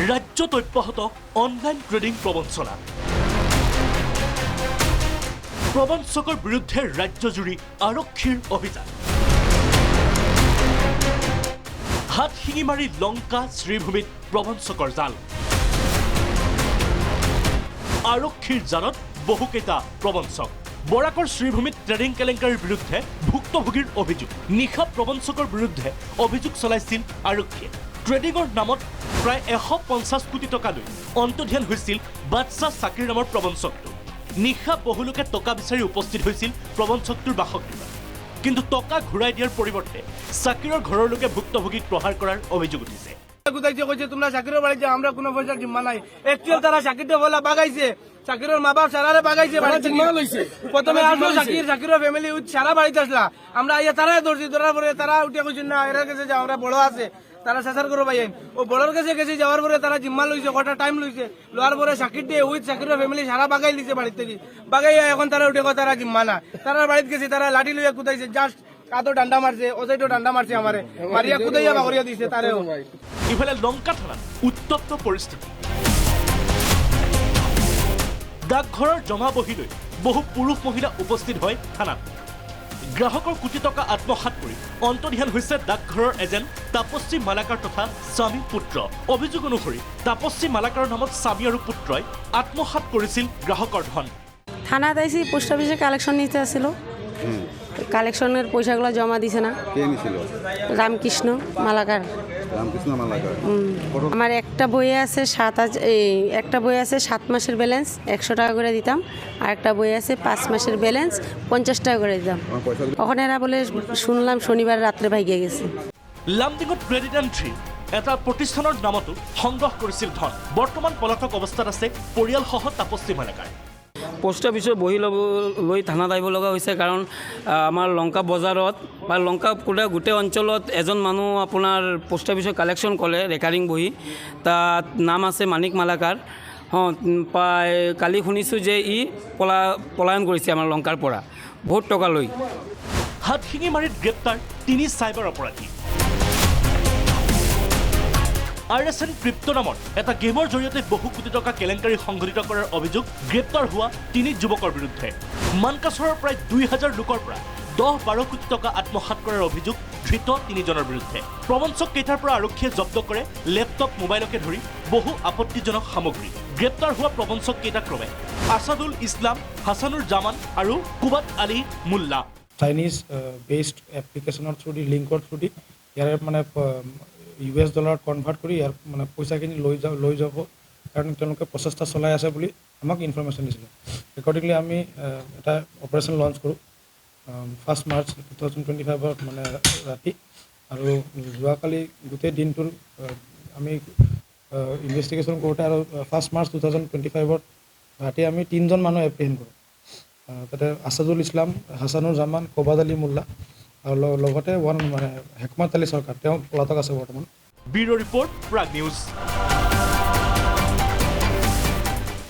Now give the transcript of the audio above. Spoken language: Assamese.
ৰাজ্যত অব্যাহত অনলাইন ট্ৰেডিং প্ৰবঞ্চনা প্ৰবঞ্চকৰ বিৰুদ্ধে ৰাজ্যজুৰি আৰক্ষীৰ অভিযান হাত শিঙি মাৰি লংকা শ্ৰীভূমিত প্ৰবঞ্চকৰ জাল আৰক্ষীৰ জালত বহুকেইটা প্ৰবঞ্চক বৰাকৰ শ্ৰীভূমিত ট্ৰেডিং কেলেংকাৰীৰ বিৰুদ্ধে ভুক্তভোগীৰ অভিযোগ নিশা প্ৰবঞ্চকৰ বিৰুদ্ধে অভিযোগ চলাইছিল আৰক্ষীয়ে ট্ৰেডিঙৰ নামত প্ৰায় 150 কোটি টকা লৈ অন্তৰ্ধান হৈছিল বাদশাহ চাকিৰ নামৰ প্ৰবঞ্চকটো নিশা বহুলোকে টকা বিচাৰি উপস্থিত হৈছিল প্ৰবঞ্চকটোৰ বাসগৃহত কিন্তু টকা ঘূৰাই দিয়াৰ পৰিৱৰ্তে চাকিৰৰ ঘৰৰ লোকে ভুক্তভোগীক প্ৰহাৰ কৰাৰ অভিযোগ উঠিছে কোথায় কইছে তোমরা চাকরির বাড়িতে আমরা কোনো পয়সা জিম্মা নাই একচুয়াল তারা চাকরিটা বলা বাগাইছে চাকরির মা বাপ সারারে বাগাইছে প্রথমে আসলো চাকরির ফ্যামিলি সারা বাড়িতে আসলা আমরা আইয়া তারা ধরছি ধরার পরে তারা উঠে কইছেন না এর কাছে যাও আমরা বড় আছে তারা শেষার করো ভাই ও বড়োর কাছে গেছে যাওয়ার পরে তারা জিম্মা লইছে কটা টাইম লইছে লোয়ার পরে চাকরি দিয়ে উইথ চাকরির ফ্যামিলি সারা বাগাই লিছে বাড়ির থেকে বাগাইয়া এখন তারা উঠে তারা জিম্মা না তারা বাড়িতে গেছে তারা লাঠি লইয়া কুদাইছে জাস্ট কাতো ডান্ডা মারছে ওসাইটো ডান্ডা মারছে আমারে মারিয়া কুদাইয়া বাগরিয়া দিছে তারেও ইফালে লংকা থানাত উত্তপ্ত পৰিস্থিতি ডাকঘৰৰ জমা বহি লৈ বহু পুৰুষ মহিলা উপস্থিত হয় থানাত গ্ৰাহকৰ কোটি টকা আত্মসাৎ কৰি অন্তৰ্ধান হৈছে ডাকঘৰৰ এজেণ্ট তাপস্বী মালাকাৰ তথা স্বামী পুত্ৰ অভিযোগ অনুসৰি তাপস্বী মালাকাৰৰ নামত স্বামী আৰু পুত্ৰই আত্মসাৎ কৰিছিল গ্ৰাহকৰ ধন থানাত আইসি পোস্ট অফিসে কালেকশন নিতে আসছিল কালেকশনের পয়সাগুলো জমা দিছে না কে নিছিল রামকৃষ্ণ মালাকার রামকৃষ্ণ মালাকার আমার একটা বইয়ে আছে 7 মাসের ব্যালেন্স 100 টাকা করে দিতাম আর একটা বই আছে 5 মাসের ব্যালেন্স 50 টাকা করে দিতাম তখন এরা বলে শুনলাম শনিবার রাত্রে ভাইগে গেছে লামডিঙত ক্ৰেডিট এণ্ট্ৰি এটা প্ৰতিষ্ঠানৰ নামতো সংগ্ৰহ কৰিছিল ধন বৰ্তমান পলাতক অৱস্থাত আছে পৰিয়ালসহ তাপস্বী মালাকাৰ পোষ্ট অফিসত বহি লৈ থানাত আহিব লগা হৈছে কাৰণ আমাৰ লংকা বজাৰত বা লংকা গোটেই অঞ্চলত এজন মানুহ আপোনাৰ পোষ্ট অফিসত কালেকশ্যন কৰে ৰেকাৰিং বহি তাত নাম আছে মানিক মালাকাৰ কালি শুনিছোঁ যে ই পলায়ন কৰিছে আমাৰ লংকাৰ পৰা বহুত টকা লৈ হাত শিঙি মাৰিত গ্ৰেপ্তাৰ 3 চাইবাৰ অপৰাধী RSN ক্ৰিপ্টো নামৰ এটা গেমৰ জৰিয়তে বহু কোটি টকা কেলেংকাৰী সংঘটিত কৰাৰ অভিযোগ গ্ৰেপ্তাৰ হোৱা 3 যুৱকৰ বিৰুদ্ধে মানকাছৰৰ প্ৰায় 2000 লোকৰ পৰা 10-12 কোটি টকা আত্মসাৎ কৰাৰ অভিযোগ ধৃত 3 জনৰ বিৰুদ্ধে প্ৰবঞ্চক কেইটাৰ পৰা আৰক্ষীয়ে জব্দ কৰে লেপটপ মোবাইলকে ধৰি বহু আপত্তিজনক সামগ্ৰী গ্ৰেপ্তাৰ হোৱা প্ৰবঞ্চক কেইটা ক্ৰমে আছাদুল ইছলাম হাছানুৰ জামান আৰু কুবাত Ali Mulla Chinese based এপ্লিকেশনৰ through দি লিংকৰ থ্ৰু দি ইয়াৰ মানে US ডলাৰত কনভাৰ্ট কৰি ইয়াৰ মানে পইচাখিনি লৈ যাব কাৰণ তেওঁলোকে প্ৰচেষ্টা চলাই আছে বুলি আমাক ইনফৰমেশ্যন দিছিলে একৰ্ডিংলি আমি এটা অপাৰেশ্যন লঞ্চ কৰোঁ 1 মাৰ্চ 2025 মানে ৰাতি আৰু যোৱাকালি গোটেই দিনটোৰ আমি ইনভেষ্টিগেশ্যন কৰোঁতে আৰু 1 মাৰ্চ 2025 ৰাতি আমি 3জন মানুহ এপ্ৰিহেণ্ড কৰোঁ তাতে আছাদুল ইছলাম হাছানুৰ জামান কোবাদ আলী মুল্লা আৰু লগতে মানে হেকমত আলী চৰকাৰ তেওঁ পলাতক আছে বৰ্তমান ব্যুৰ' ৰিপৰ্ট প্ৰাগ নিউজ